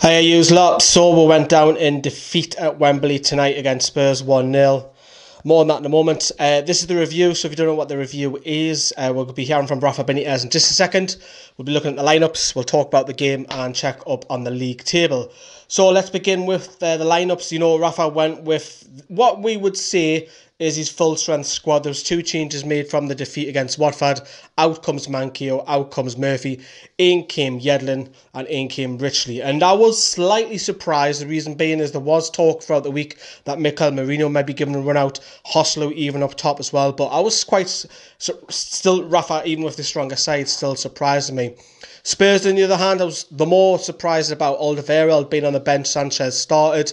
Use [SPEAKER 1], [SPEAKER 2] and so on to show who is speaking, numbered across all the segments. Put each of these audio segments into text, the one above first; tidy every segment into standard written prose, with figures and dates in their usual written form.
[SPEAKER 1] Hi, use lot. Sober went down in defeat at Wembley tonight against Spurs 1-0. More on that in a moment. This is the review, so if you don't know what the review is, we'll be hearing from Rafa Benitez in just a second. We'll be looking at the lineups, we'll talk about the game and check up on the league table. So let's begin with the lineups. You know, Rafa went with what we would say is his full-strength squad. There was 2 changes made from the defeat against Watford. Out comes Mankio, out comes Murphy. In came Yedlin, and in came Richley. And I was slightly surprised. The reason being is there was talk throughout the week that Mikel Merino might be given a run out. Hotspur even up top as well. But I was quite... still, Rafa, even with the stronger side, still surprised me. Spurs, on the other hand, I was the more surprised about Alderweireld being on the bench. Sanchez started.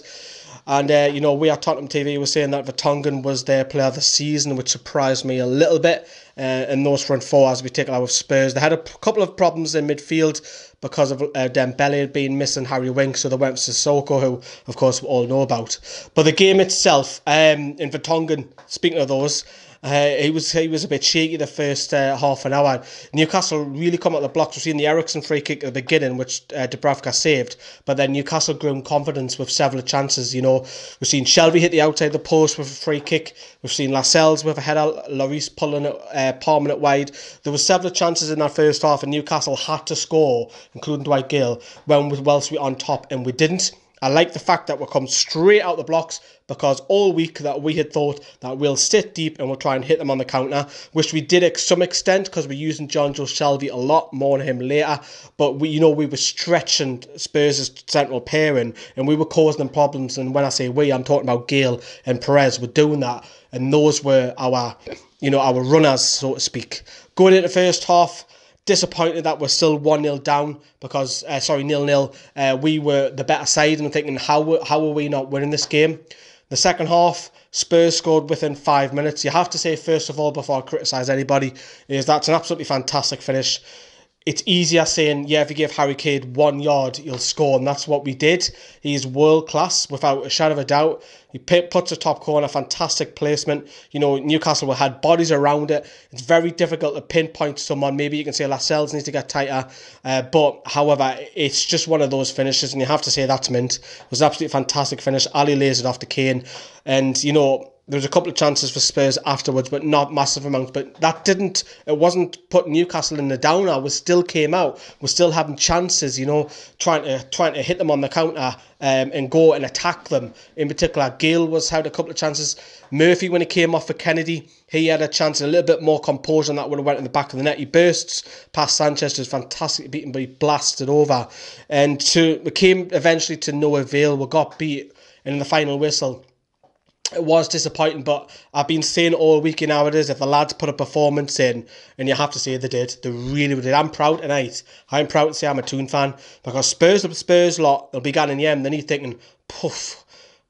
[SPEAKER 1] And, you know, we at Tottenham TV were saying that Vertonghen was their player of the season, which surprised me a little bit. In those front four, as we take it out with Spurs. They had a couple of problems in midfield because of Dembele being missing Harry Winks, so they went to Sissoko, who, of course, we all know about. But the game itself, in Vertonghen, speaking of those... he was a bit shaky the first half an hour. Newcastle really come out the blocks. We've seen the Ericsson free kick at the beginning, which Dubravka saved, but then Newcastle grew in confidence with several chances. You know, we've seen Shelby hit the outside the post with a free kick. We've seen Lascelles with a header, Lloris pulling it, palming it wide. There were several chances in that first half, and Newcastle had to score, including Dwight Gale, whilst we were on top, and we didn't. I like the fact that we'll come straight out the blocks, because all week that we had thought that we'll sit deep and we'll try and hit them on the counter, which we did to some extent because we're using John Joe Shelby a lot, more on him later. But we were stretching Spurs' central pairing and we were causing them problems. And when I say we, I'm talking about Gale and Perez were doing that, and those were our runners, so to speak. Going into the first half, disappointed that we're still 1-0 down because, 0-0. We were the better side and thinking, how are we not winning this game? The second half, Spurs scored within 5 minutes. You have to say, first of all, before I criticise anybody, is that's an absolutely fantastic finish. It's easier saying, yeah, if you give Harry Kane 1 yard, he'll score. And that's what we did. He's world class, without a shadow of a doubt. He puts a top corner, fantastic placement. You know, Newcastle had bodies around it. It's very difficult to pinpoint someone. Maybe you can say Lascelles needs to get tighter. But, however, it's just one of those finishes. And you have to say that's mint. It was an absolutely fantastic finish. Ali lays it off to Kane. And, you know... there was a couple of chances for Spurs afterwards, but not massive amounts. But it wasn't putting Newcastle in the downer. We still came out. We're still having chances, you know, trying to hit them on the counter and go and attack them. In particular, Gale had a couple of chances. Murphy, when he came off for Kennedy, he had a chance, a little bit more composure, and that would have went in the back of the net. He bursts past Sanchez, was fantastic beaten, but he blasted over. And we came eventually to no avail. We got beat, and in the final whistle, it was disappointing, but I've been saying all week nowadays, if the lads put a performance in, and you have to say they did, they really did. I'm proud tonight. I'm proud to say I'm a Toon fan, because Spurs lot, they'll be going in the end, then you're thinking, poof,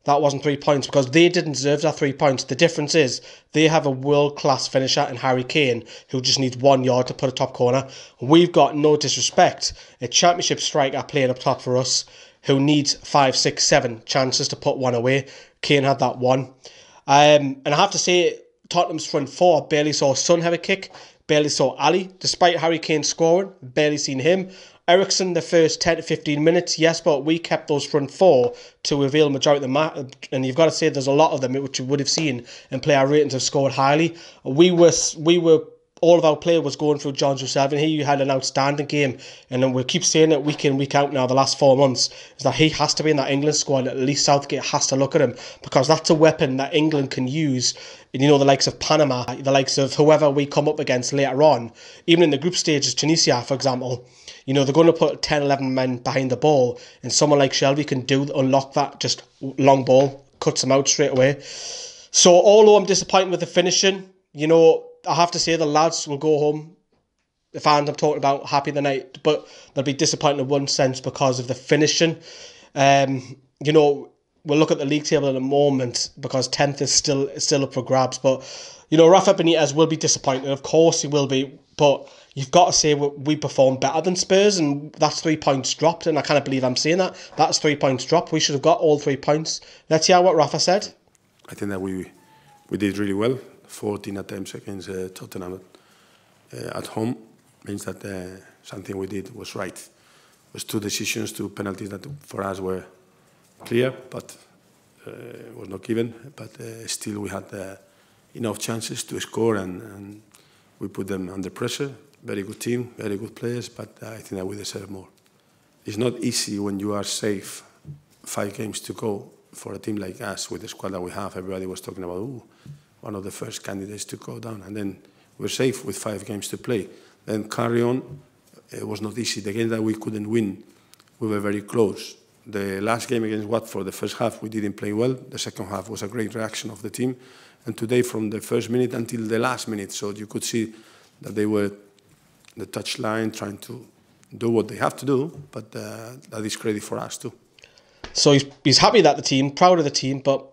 [SPEAKER 1] that wasn't 3 points, because they didn't deserve that 3 points. The difference is, they have a world-class finisher in Harry Kane, who just needs 1 yard to put a top corner. We've got, no disrespect, a championship striker playing up top for us, who needs 5, 6, 7 chances to put one away. Kane had that one. And I have to say, Tottenham's front four barely saw Son have a kick, barely saw Ali, despite Harry Kane scoring, barely seen him. Ericsson, the first 10 to 15 minutes, yes, but we kept those front four to reveal majority of the match. And you've got to say there's a lot of them, which you would have seen, and player ratings have scored highly. We were all of our play was going through John Joe Shelby. He had an outstanding game, and then we keep saying it week in, week out now, the last 4 months, is that he has to be in that England squad. At least Southgate has to look at him, because that's a weapon that England can use. And, you know, the likes of Panama, the likes of whoever we come up against later on, even in the group stages, Tunisia, for example, you know, they're going to put 10, 11 men behind the ball, and someone like Shelby can unlock that, just long ball, cuts them out straight away. So, although I'm disappointed with the finishing, you know, I have to say the lads will go home, the fans I'm talking about, happy the night, but they'll be disappointed in one sense because of the finishing. You know, we'll look at the league table in a moment, because 10th is still up for grabs. But, you know, Rafa Benitez will be disappointed. Of course he will be, but you've got to say we performed better than Spurs, and that's 3 points dropped, and I can't believe I'm saying that. That's 3 points dropped. We should have got all 3 points. Let's hear what Rafa said.
[SPEAKER 2] I think that we did really well. 14 attempts against Tottenham at home means that something we did was right. was two decisions, two penalties that for us were clear, but was not given. But still, we had enough chances to score, and we put them under pressure. Very good team, very good players, but I think that we deserve more. It's not easy when you are safe 5 games to go for a team like us with the squad that we have. Everybody was talking about, one of the first candidates to go down, and then we're safe with 5 games to play. Then carry on. It was not easy. The game that we couldn't win, we were very close. The last game against Watford, the first half, we didn't play well. The second half was a great reaction of the team. And today, from the first minute until the last minute, so you could see that they were the touchline trying to do what they have to do, but that is credit for us too.
[SPEAKER 1] So he's happy that the team, proud of the team, but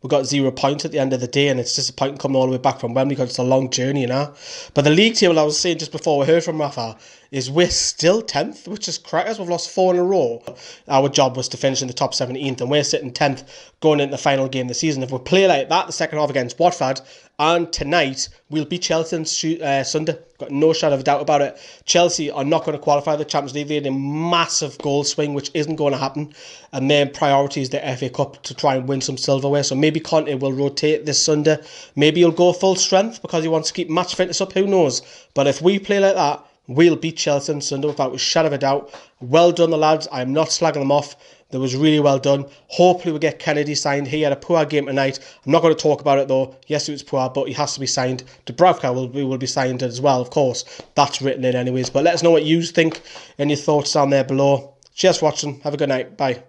[SPEAKER 1] we got 0 points at the end of the day, and it's disappointing coming all the way back from Wembley because it's a long journey, you know. But the league table, I was saying just before we heard from Rafa, is we're still 10th, which is crackers. We've lost 4 in a row. Our job was to finish in the top 17th, and we're sitting 10th going into the final game of the season. If we play like that the second half against Watford, and tonight we'll beat Chelsea on Sunday. Got no shadow of a doubt about it. Chelsea are not going to qualify for the Champions League. They had a massive goal swing, which isn't going to happen. And their priority is the FA Cup to try and win some silverware. So maybe Conte will rotate this Sunday. Maybe he'll go full strength because he wants to keep match fitness up. Who knows? But if we play like that, we'll beat Chelsea on Sunday without a shadow of a doubt. Well done, the lads. I'm not slagging them off. That was really well done. Hopefully we get Kennedy signed. He had a poor game tonight. I'm not going to talk about it though. Yes, it was poor, but he has to be signed. Dubravka will be signed as well, of course. That's written in anyways. But let us know what you think and your thoughts down there below. Cheers for watching. Have a good night. Bye.